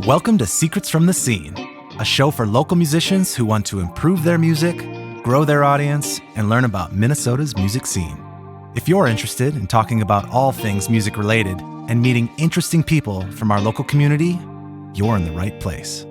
Welcome to Secrets from the Scene, a show for local musicians who want to improve their music, grow their audience, and learn about Minnesota's music scene. If you're interested in talking about all things music related and meeting interesting people from our local community, you're in the right place.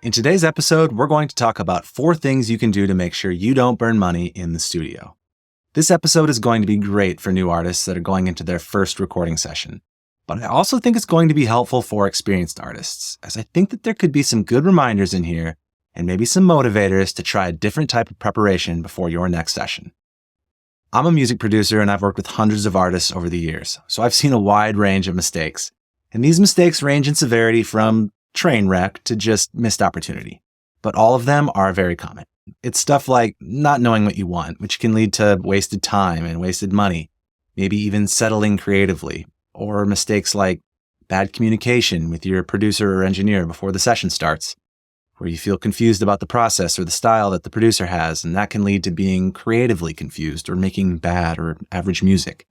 In today's episode, we're going to talk about 4 things you can do to make sure you don't burn money in the studio. This episode is going to be great for new artists that are going into their first recording session. But I also think it's going to be helpful for experienced artists, as I think that there could be some good reminders in here and maybe some motivators to try a different type of preparation before your next session. I'm a music producer and I've worked with hundreds of artists over the years, so I've seen a wide range of mistakes. And these mistakes range in severity from train wreck to just missed opportunity. But all of them are very common. It's stuff like not knowing what you want, which can lead to wasted time and wasted money, maybe even settling creatively, or mistakes like bad communication with your producer or engineer before the session starts, where you feel confused about the process or the style that the producer has, and that can lead to being creatively confused or making bad or average music.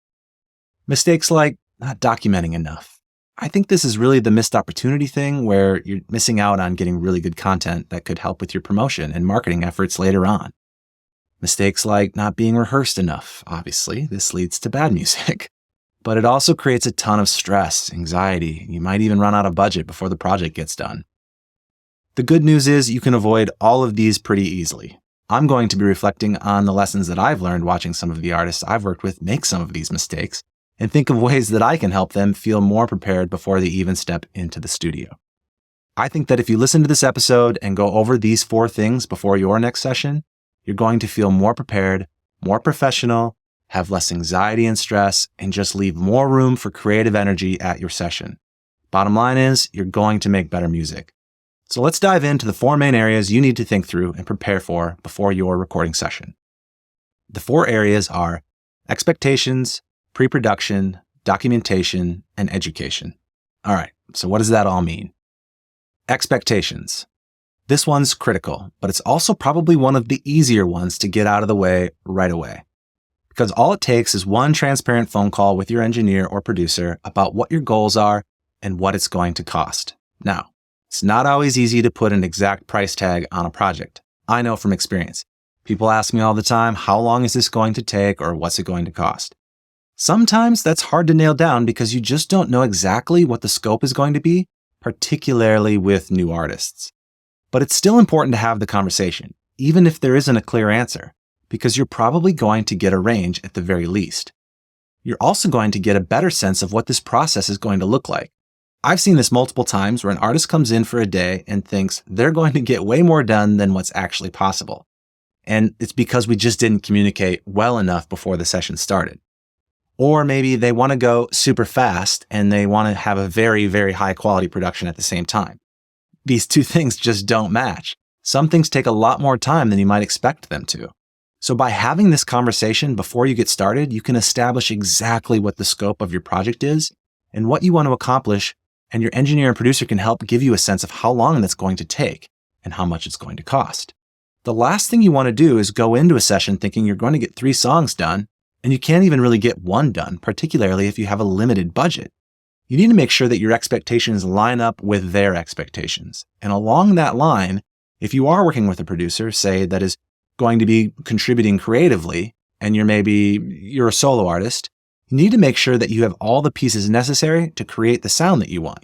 Mistakes like not documenting enough. I think this is really the missed opportunity thing where you're missing out on getting really good content that could help with your promotion and marketing efforts later on. Mistakes like not being rehearsed enough. Obviously, this leads to bad music. But it also creates a ton of stress, anxiety. You might even run out of budget before the project gets done. The good news is you can avoid all of these pretty easily. I'm going to be reflecting on the lessons that I've learned watching some of the artists I've worked with make some of these mistakes, and think of ways that I can help them feel more prepared before they even step into the studio. I think that if you listen to this episode and go over these 4 things before your next session, you're going to feel more prepared, more professional, have less anxiety and stress, and just leave more room for creative energy at your session. Bottom line is, you're going to make better music. So let's dive into the 4 main areas you need to think through and prepare for before your recording session. The 4 areas are expectations, pre-production, documentation, and education. All right, so what does that all mean? Expectations. This one's critical, but it's also probably one of the easier ones to get out of the way right away. Because all it takes is one transparent phone call with your engineer or producer about what your goals are and what it's going to cost. Now, it's not always easy to put an exact price tag on a project. I know from experience. People ask me all the time, how long is this going to take or what's it going to cost? Sometimes that's hard to nail down because you just don't know exactly what the scope is going to be, particularly with new artists. But it's still important to have the conversation, even if there isn't a clear answer, because you're probably going to get a range at the very least. You're also going to get a better sense of what this process is going to look like. I've seen this multiple times where an artist comes in for a day and thinks they're going to get way more done than what's actually possible. And it's because we just didn't communicate well enough before the session started. Or maybe they want to go super fast and they want to have a very, very high quality production at the same time. These 2 things just don't match. Some things take a lot more time than you might expect them to. So by having this conversation before you get started, you can establish exactly what the scope of your project is and what you want to accomplish, and your engineer and producer can help give you a sense of how long that's going to take and how much it's going to cost. The last thing you want to do is go into a session thinking you're going to get 3 songs done, and you can't even really get 1 done, particularly if you have a limited budget. You need to make sure that your expectations line up with their expectations. And along that line, if you are working with a producer, say, that is going to be contributing creatively, and you're a solo artist, you need to make sure that you have all the pieces necessary to create the sound that you want,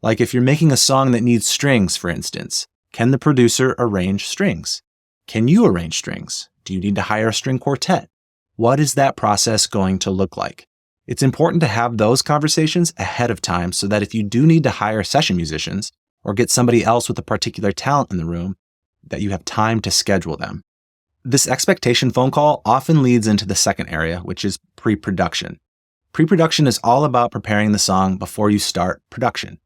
Like if you're making a song that needs strings, for instance, can the producer arrange strings? Can you arrange strings? Do you need to hire a string quartet? What is that process going to look like? It's important to have those conversations ahead of time so that if you do need to hire session musicians or get somebody else with a particular talent in the room, that you have time to schedule them. This expectation phone call often leads into the second area, which is pre-production. Pre-production is all about preparing the song before you start production.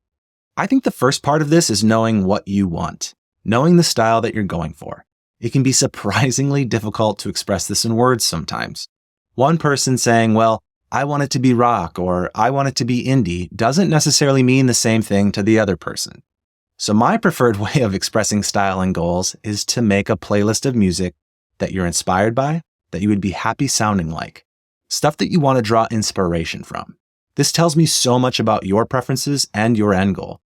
I think the first part of this is knowing what you want, knowing the style that you're going for. It can be surprisingly difficult to express this in words sometimes. One person saying, well, I want it to be rock or I want it to be indie doesn't necessarily mean the same thing to the other person. So my preferred way of expressing style and goals is to make a playlist of music that you're inspired by, that you would be happy sounding like, stuff that you want to draw inspiration from. This tells me so much about your preferences and your end goal.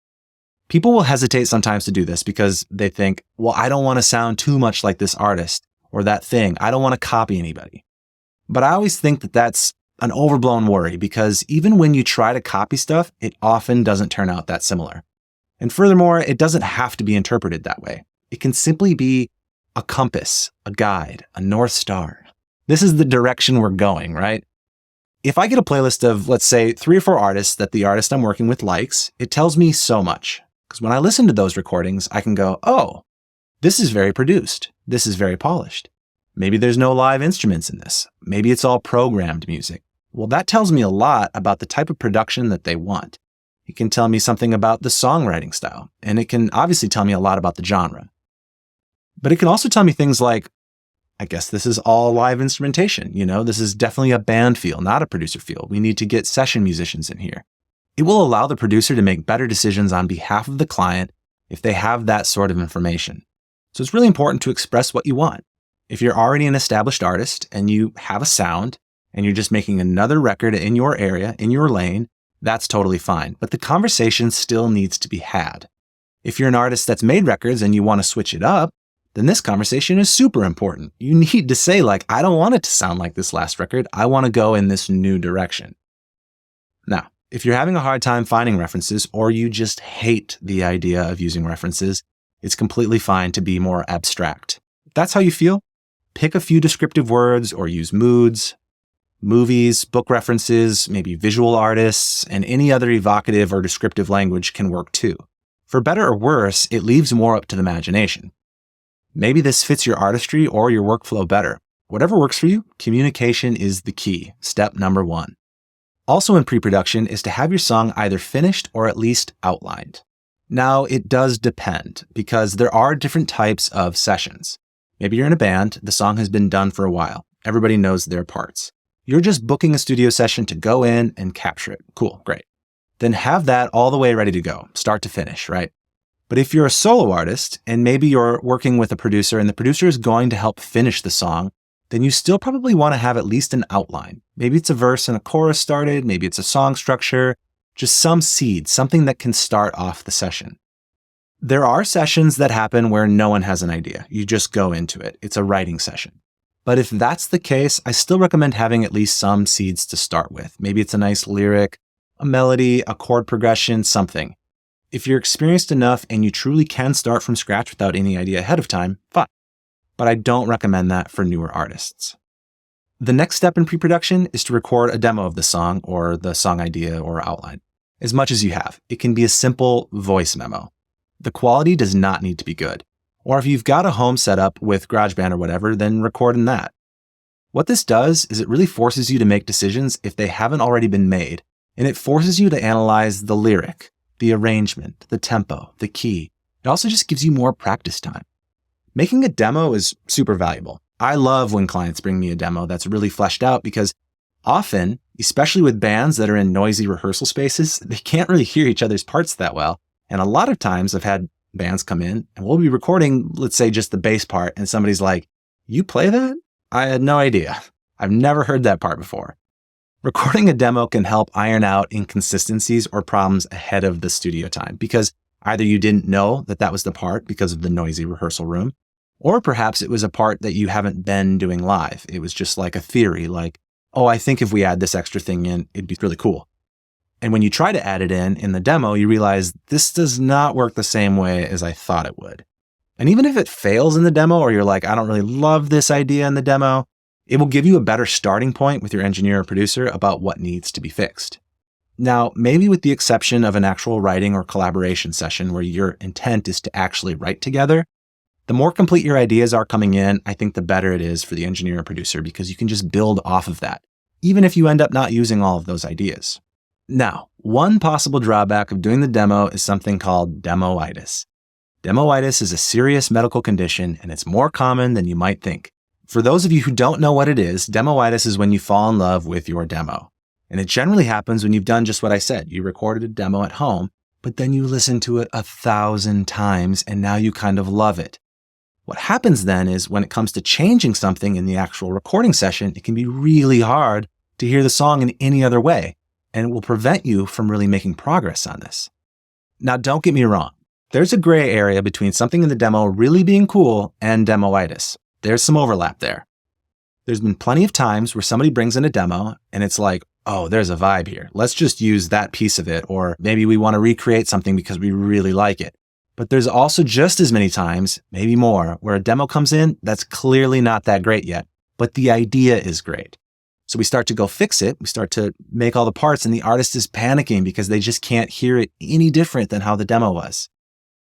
People will hesitate sometimes to do this because they think, well, I don't want to sound too much like this artist or that thing. I don't want to copy anybody. But I always think that that's an overblown worry because even when you try to copy stuff, it often doesn't turn out that similar. And furthermore, it doesn't have to be interpreted that way. It can simply be a compass, a guide, a North Star. This is the direction we're going, right? If I get a playlist of, let's say, 3 or 4 artists that the artist I'm working with likes, it tells me so much. Because when I listen to those recordings, I can go, oh, this is very produced. This is very polished. Maybe there's no live instruments in this. Maybe it's all programmed music. Well, that tells me a lot about the type of production that they want. It can tell me something about the songwriting style, and it can obviously tell me a lot about the genre. But it can also tell me things like, I guess this is all live instrumentation. This is definitely a band feel, not a producer feel. We need to get session musicians in here. It will allow the producer to make better decisions on behalf of the client if they have that sort of information. So it's really important to express what you want. If you're already an established artist and you have a sound and you're just making another record in your area, in your lane, that's totally fine. But the conversation still needs to be had. If you're an artist that's made records and you want to switch it up, then this conversation is super important. You need to say, I don't want it to sound like this last record. I want to go in this new direction. Now, if you're having a hard time finding references or you just hate the idea of using references, it's completely fine to be more abstract. If that's how you feel, pick a few descriptive words or use moods, movies, book references, maybe visual artists, and any other evocative or descriptive language can work too. For better or worse, it leaves more up to the imagination. Maybe this fits your artistry or your workflow better. Whatever works for you, communication is the key, step number 1. Also in pre-production is to have your song either finished or at least outlined. Now, it does depend because there are different types of sessions. Maybe you're in a band, the song has been done for a while. Everybody knows their parts. You're just booking a studio session to go in and capture it. Cool, great. Then have that all the way ready to go, start to finish, right? But if you're a solo artist and maybe you're working with a producer and the producer is going to help finish the song, then you still probably want to have at least an outline. Maybe it's a verse and a chorus started, maybe it's a song structure, just some seed, something that can start off the session. There are sessions that happen where no one has an idea. You just go into it. It's a writing session. But if that's the case, I still recommend having at least some seeds to start with. Maybe it's a nice lyric, a melody, a chord progression, something. If you're experienced enough and you truly can start from scratch without any idea ahead of time, fine. But I don't recommend that for newer artists. The next step in pre-production is to record a demo of the song or the song idea or outline. As much as you have. It can be a simple voice memo. The quality does not need to be good. Or if you've got a home setup with GarageBand or whatever, then record in that. What this does is it really forces you to make decisions if they haven't already been made, and it forces you to analyze the lyric, the arrangement, the tempo, the key. It also just gives you more practice time. Making a demo is super valuable. I love when clients bring me a demo that's really fleshed out because often, especially with bands that are in noisy rehearsal spaces, they can't really hear each other's parts that well. And a lot of times I've had bands come in and we'll be recording, let's say, just the bass part, and somebody's like, "You play that? I had no idea. I've never heard that part before." Recording a demo can help iron out inconsistencies or problems ahead of the studio time because either you didn't know that that was the part because of the noisy rehearsal room, or perhaps it was a part that you haven't been doing live. It was just like a theory, like, oh, I think if we add this extra thing in, it'd be really cool. And when you try to add it in the demo, you realize this does not work the same way as I thought it would. And even if it fails in the demo, or you're like, I don't really love this idea in the demo, it will give you a better starting point with your engineer or producer about what needs to be fixed. Now, maybe with the exception of an actual writing or collaboration session where your intent is to actually write together, the more complete your ideas are coming in, I think the better it is for the engineer or producer because you can just build off of that, even if you end up not using all of those ideas. Now, one possible drawback of doing the demo is something called demoitis. Demoitis is a serious medical condition, and it's more common than you might think. For those of you who don't know what it is, demoitis is when you fall in love with your demo. And it generally happens when you've done just what I said. You recorded a demo at home, but then you listen to it 1,000 times and now you kind of love it. What happens then is when it comes to changing something in the actual recording session, it can be really hard to hear the song in any other way, and it will prevent you from really making progress on this. Now, don't get me wrong. There's a gray area between something in the demo really being cool and demoitis. There's some overlap there. There's been plenty of times where somebody brings in a demo and it's like, oh, there's a vibe here. Let's just use that piece of it. Or maybe we want to recreate something because we really like it. But there's also just as many times, maybe more, where a demo comes in that's clearly not that great yet, but the idea is great. So we start to go fix it. We start to make all the parts and the artist is panicking because they just can't hear it any different than how the demo was.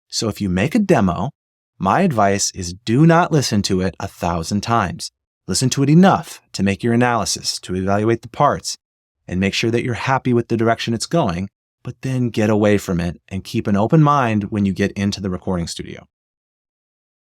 So if you make a demo, my advice is do not listen to it 1,000 times. Listen to it enough to make your analysis, to evaluate the parts, and make sure that you're happy with the direction it's going, but then get away from it and keep an open mind when you get into the recording studio.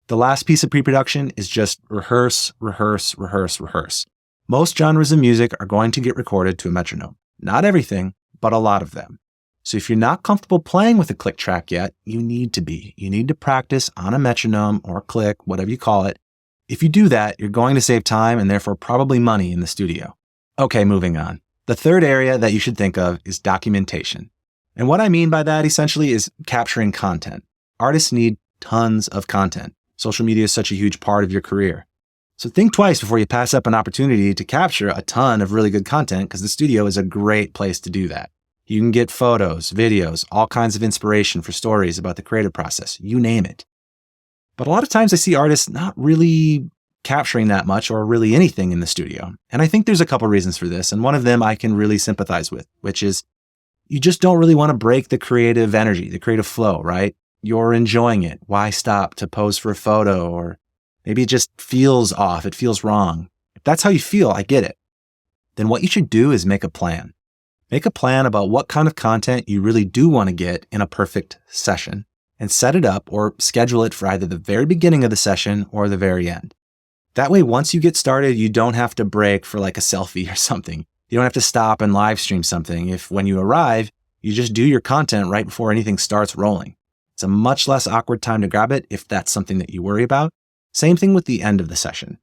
The last piece of pre-production is just rehearse, rehearse, rehearse, rehearse. Most genres of music are going to get recorded to a metronome. Not everything, but a lot of them. So if you're not comfortable playing with a click track yet, you need to be. You need to practice on a metronome or click, whatever you call it. If you do that, you're going to save time and therefore probably money in the studio. Okay, moving on. The third area that you should think of is documentation. And what I mean by that essentially is capturing content. Artists need tons of content. Social media is such a huge part of your career. So think twice before you pass up an opportunity to capture a ton of really good content because the studio is a great place to do that. You can get photos, videos, all kinds of inspiration for stories about the creative process, you name it. But a lot of times I see artists not really capturing that much or really anything in the studio. And I think there's a couple reasons for this. And one of them I can really sympathize with, which is you just don't really want to break the creative energy, the creative flow, right? You're enjoying it. Why stop to pose for a photo? Or maybe it just feels off. It feels wrong. If that's how you feel, I get it. Then what you should do is make a plan. Make a plan about what kind of content you really do want to get in a perfect session and set it up or schedule it for either the very beginning of the session or the very end. That way, once you get started, you don't have to break for like a selfie or something. You don't have to stop and live stream something. If when you arrive, you just do your content right before anything starts rolling. It's a much less awkward time to grab it if that's something that you worry about. Same thing with the end of the session.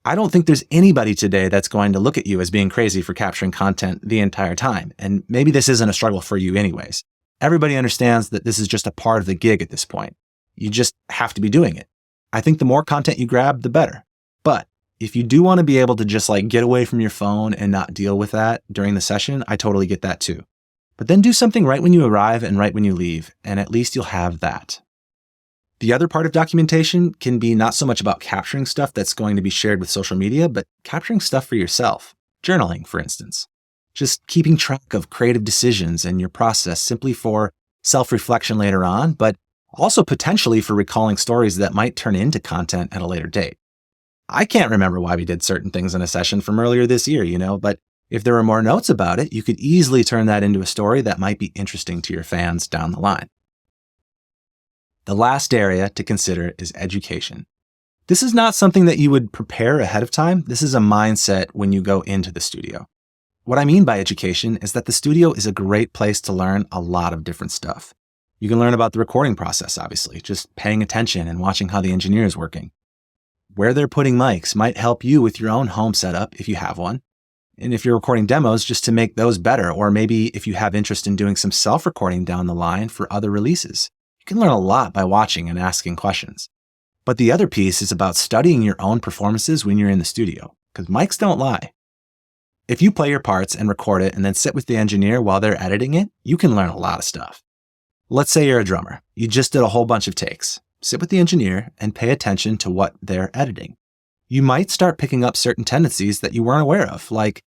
I don't think there's anybody today that's going to look at you as being crazy for capturing content the entire time. And maybe this isn't a struggle for you anyways. Everybody understands that this is just a part of the gig at this point. You just have to be doing it. I think the more content you grab, the better. But if you do want to be able to just like get away from your phone and not deal with that during the session, I totally get that too. But then do something right when you arrive and right when you leave, and at least you'll have that. The other part of documentation can be not so much about capturing stuff that's going to be shared with social media, but capturing stuff for yourself. Journaling, for instance. Just keeping track of creative decisions and your process simply for self-reflection later on, but also potentially for recalling stories that might turn into content at a later date. I can't remember why we did certain things in a session from earlier this year, but if there were more notes about it, you could easily turn that into a story that might be interesting to your fans down the line. The last area to consider is education. This is not something that you would prepare ahead of time. This is a mindset when you go into the studio. What I mean by education is that the studio is a great place to learn a lot of different stuff. You can learn about the recording process, obviously, just paying attention and watching how the engineer is working. Where they're putting mics might help you with your own home setup if you have one. And if you're recording demos, just to make those better, or maybe if you have interest in doing some self-recording down the line for other releases. You can learn a lot by watching and asking questions. But the other piece is about studying your own performances when you're in the studio, because mics don't lie. If you play your parts and record it and then sit with the engineer while they're editing it, you can learn a lot of stuff. Let's say you're a drummer. You just did a whole bunch of takes. Sit with the engineer and pay attention to what they're editing. You might start picking up certain tendencies that you weren't aware of, like,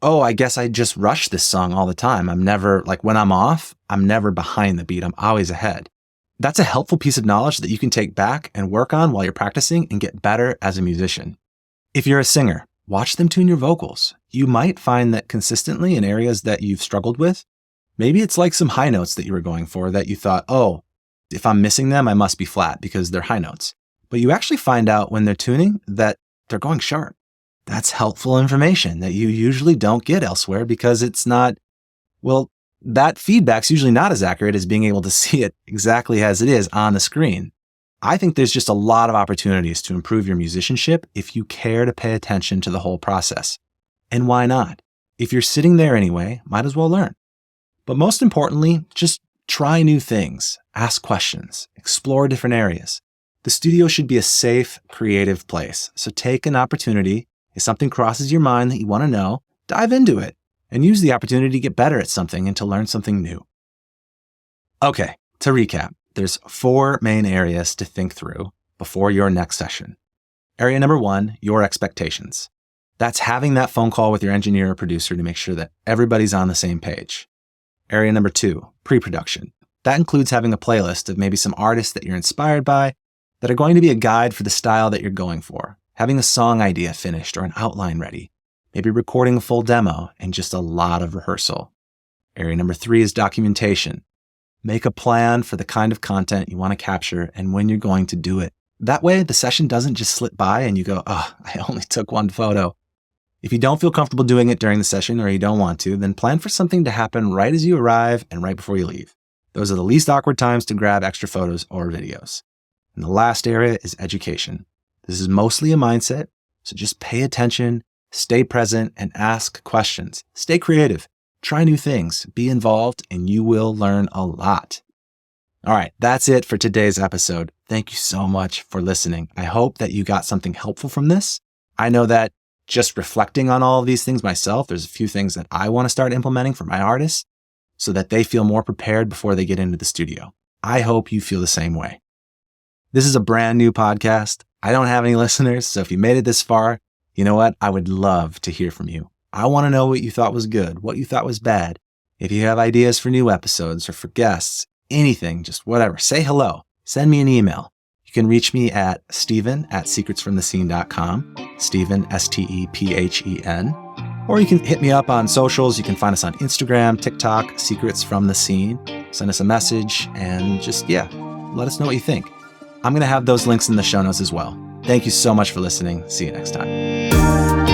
oh, I guess I just rush this song all the time. When I'm off, I'm never behind the beat. I'm always ahead. That's a helpful piece of knowledge that you can take back and work on while you're practicing and get better as a musician. If you're a singer, watch them tune your vocals. You might find that consistently in areas that you've struggled with, maybe it's like some high notes that you were going for that you thought, oh, if I'm missing them, I must be flat because they're high notes. But you actually find out when they're tuning that they're going sharp. That's helpful information that you usually don't get elsewhere because it's not, well, that feedback's usually not as accurate as being able to see it exactly as it is on the screen. I think there's just a lot of opportunities to improve your musicianship if you care to pay attention to the whole process. And why not? If you're sitting there anyway, might as well learn. But most importantly, just try new things, ask questions, explore different areas. The studio should be a safe, creative place. So take an opportunity. If something crosses your mind that you want to know, dive into it and use the opportunity to get better at something and to learn something new. Okay, to recap, there's 4 main areas to think through before your next session. Area number 1, your expectations. That's having that phone call with your engineer or producer to make sure that everybody's on the same page. Area number 2, pre-production. That includes having a playlist of maybe some artists that you're inspired by that are going to be a guide for the style that you're going for. Having a song idea finished or an outline ready. Maybe recording a full demo and just a lot of rehearsal. Area number 3 is documentation. Make a plan for the kind of content you want to capture and when you're going to do it. That way, the session doesn't just slip by and you go, oh, I only took 1 photo. If you don't feel comfortable doing it during the session or you don't want to, then plan for something to happen right as you arrive and right before you leave. Those are the least awkward times to grab extra photos or videos. And the last area is education. This is mostly a mindset, so just pay attention, stay present, and ask questions. Stay creative, try new things, be involved, and you will learn a lot. All right, that's it for today's episode. Thank you so much for listening. I hope that you got something helpful from this. I know that just reflecting on all of these things myself, there's a few things that I want to start implementing for my artists so that they feel more prepared before they get into the studio. I hope you feel the same way. This is a brand new podcast. I don't have any listeners, so if you made it this far, you know what? I would love to hear from you. I want to know what you thought was good, what you thought was bad. If you have ideas for new episodes or for guests, anything, just whatever, say hello. Send me an email. You can reach me at steven@secretsfromthescene.com, Steven, Stephen. Or you can hit me up on socials. You can find us on Instagram, TikTok, Secrets from the Scene. Send us a message and just, let us know what you think. I'm going to have those links in the show notes as well. Thank you so much for listening. See you next time.